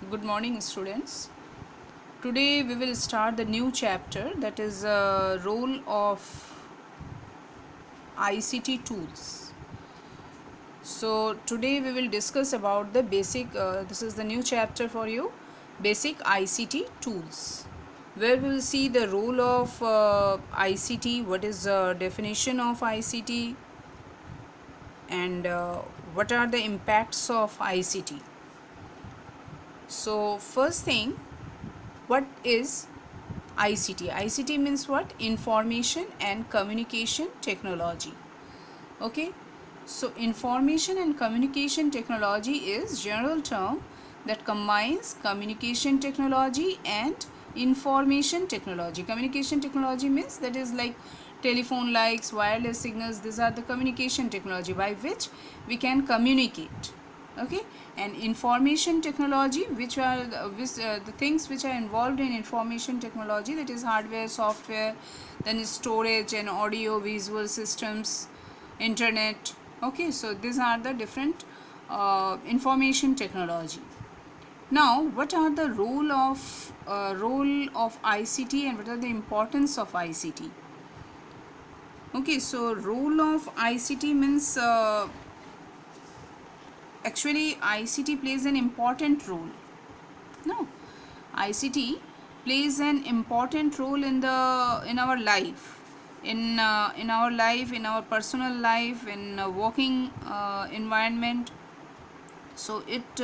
Good morning, students. Today we will start the new chapter, that is role of ICT tools. So today we will discuss about the basic. This is the new chapter for you, basic ICT tools, where we will see the role of ICT. What is the definition of ICT, and what are the impacts of ICT? So first thing, what is ICT? ICT means what? Information and communication technology. Okay, so information and communication technology is general term that combines communication technology and information technology. Communication technology means that is like telephone likes, wireless signals. These are the communication technology by which we can communicate. Okay, and information technology, which are the things which are involved in information technology, that is hardware, software, then storage and audio visual systems, internet. Okay, so these are the different information technology. Now what are the role of ICT and what are the importance of ICT? Okay, so role of ICT means actually ICT plays an important role. No, ICT plays an important role in our life, in our life, in our personal life, in working environment. So it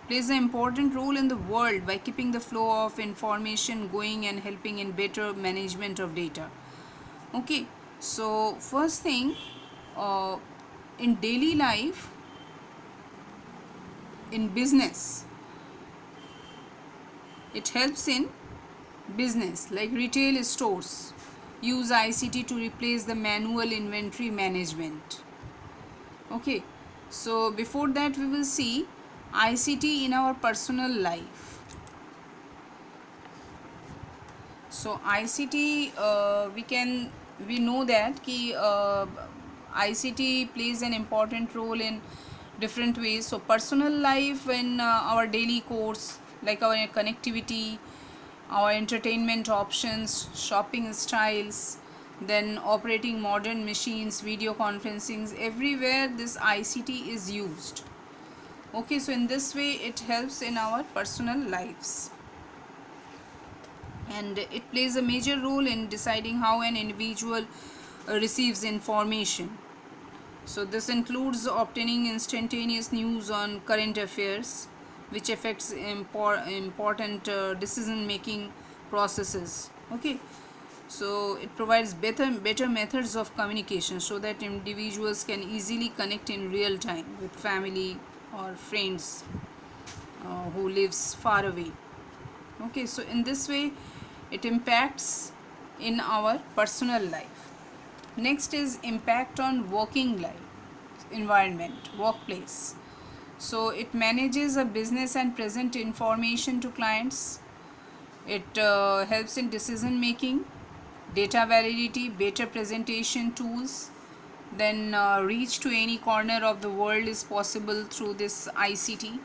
plays an important role in the world by keeping the flow of information going and helping in better management of data. Okay, so first thing, uh, in daily life, in business, it helps in business like retail stores use ICT to replace the manual inventory management. Okay, so before that we will see ICT in our personal life. So ICT, we know that ICT plays an important role in different ways. So personal life, in our daily course, like our connectivity, our entertainment options, shopping styles, then operating modern machines, video conferencing, everywhere this ICT is used. Okay, so in this way it helps in our personal lives, and it plays a major role in deciding how an individual receives information. So this includes obtaining instantaneous news on current affairs, which affects important decision making processes. Okay, so it provides better methods of communication so that individuals can easily connect in real time with family or friends who lives far away. Okay, so in this way it impacts in our personal life. Next is impact on working life environment, workplace. So it manages a business and present information to clients. It helps in decision making, data validity, better presentation tools. Then reach to any corner of the world is possible through this ICT.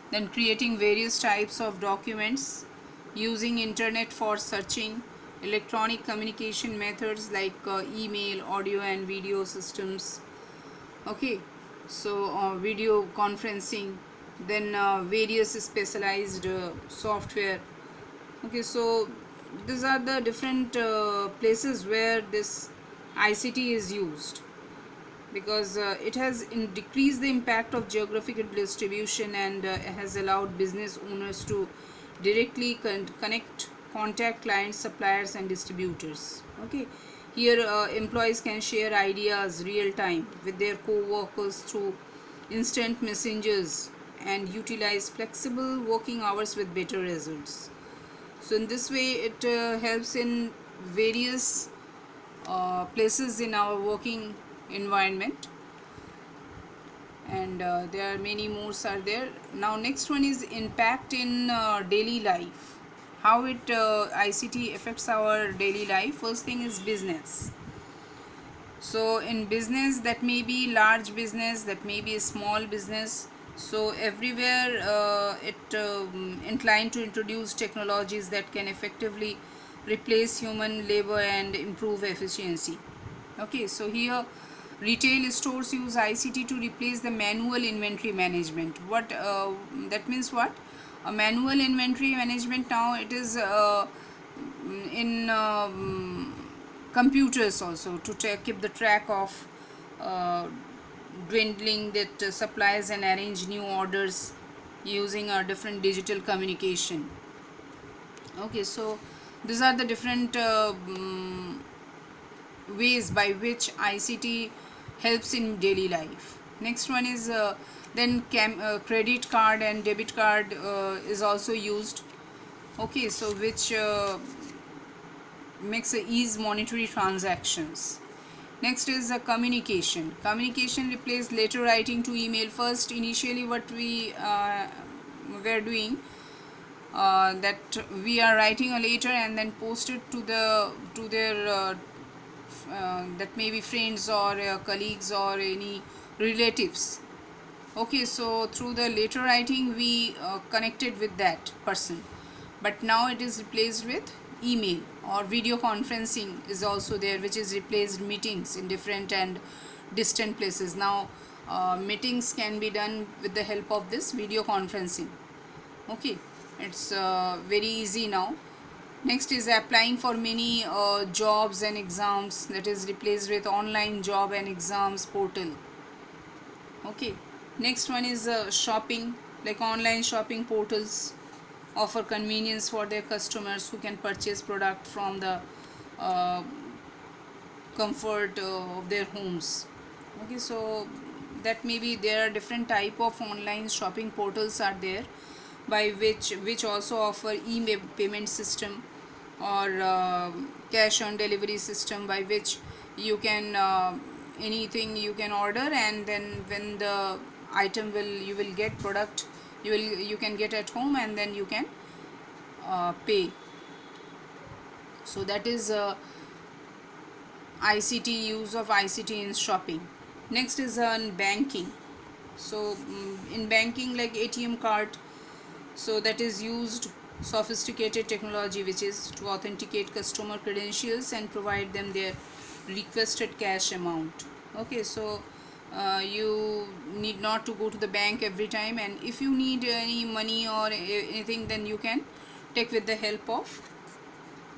Then creating various types of documents, using internet for searching, electronic communication methods like email, audio and video systems. Okay, so video conferencing, then various specialized software. Okay, so these are the different places where this ICT is used, because it has decreased the impact of geographical distribution, and has allowed business owners to directly connect, contact clients, suppliers and distributors. Okay, here employees can share ideas real time with their co-workers through instant messengers and utilize flexible working hours with better results. So in this way it helps in various places in our working environment, and there are many more are there. Now next one is impact in daily life, how it ICT affects our daily life. First thing is business. So in business, that may be large business, that may be a small business, So everywhere it inclined to introduce technologies that can effectively replace human labor and improve efficiency. Okay, so here retail stores use ICT to replace the manual inventory management. What that means? What a manual inventory management now it is in computers also to keep the track of uh, dwindling that supplies and arrange new orders using a different digital communication. Okay, so these are the different ways by which ICT helps in daily life. Next one is then credit card and debit card is also used. Okay, so which makes ease monetary transactions. Next is communication. Communication replaced letter writing to email. First, initially, what we were doing, that we are writing a letter and then post it to their that may be friends or colleagues or any relatives. Okay, so through the letter writing we connected with that person, but now it is replaced with email, or video conferencing is also there, which is replaced meetings in different and distant places. Now meetings can be done with the help of this video conferencing. Okay, it's very easy now. Next is applying for many jobs and exams, that is replaced with online job and exams portal. Okay, next one is shopping, like online shopping portals offer convenience for their customers who can purchase product from the uh, comfort of their homes. Okay, so that maybe there are different type of online shopping portals are there, by which also offer payment system or cash on delivery system, by which you can anything you can order, and then when the item will you will get product, you can get at home, and then you can pay. So that is ICT, use of ICT in shopping. Next is on banking. So in banking, like ATM card, so that is used sophisticated technology which is to authenticate customer credentials and provide them their requested cash amount. Okay, so you need not to go to the bank every time, and if you need any money or anything, then you can take with the help of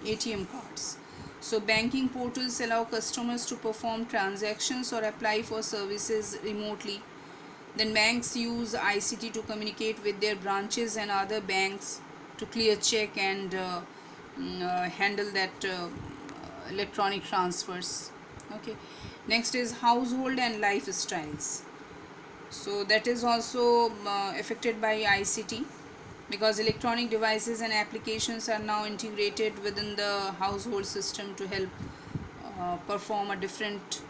ATM cards. So banking portals allow customers to perform transactions or apply for services remotely. Then banks use ICT to communicate with their branches and other banks to clear check and handle that electronic transfers. Okay. Next is household and lifestyles. So that is also affected by ICT, because electronic devices and applications are now integrated within the household system to help perform a different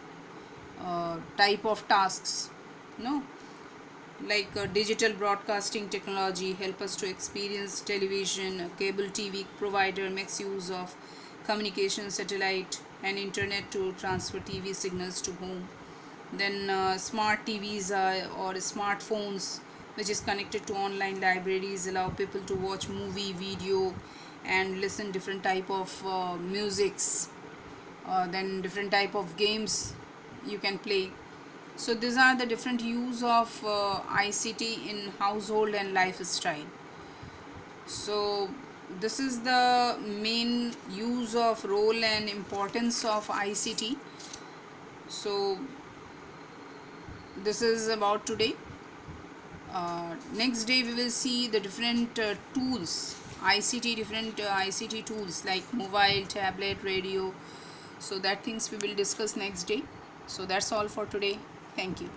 type of tasks. No, like digital broadcasting technology help us to experience television. A cable TV provider makes use of communication satellite and internet to transfer TV signals to home. Then smart TVs or smartphones which is connected to online libraries allow people to watch movie, video, and listen different type of musics. Then different type of games you can play. So these are the different use of ICT in household and lifestyle. So this is the main use of role and importance of ICT. So this is about today. Next day we will see the different tools, ICT, different ICT tools like mobile, tablet, radio. So that things we will discuss next day. So that's all for today. Thank you.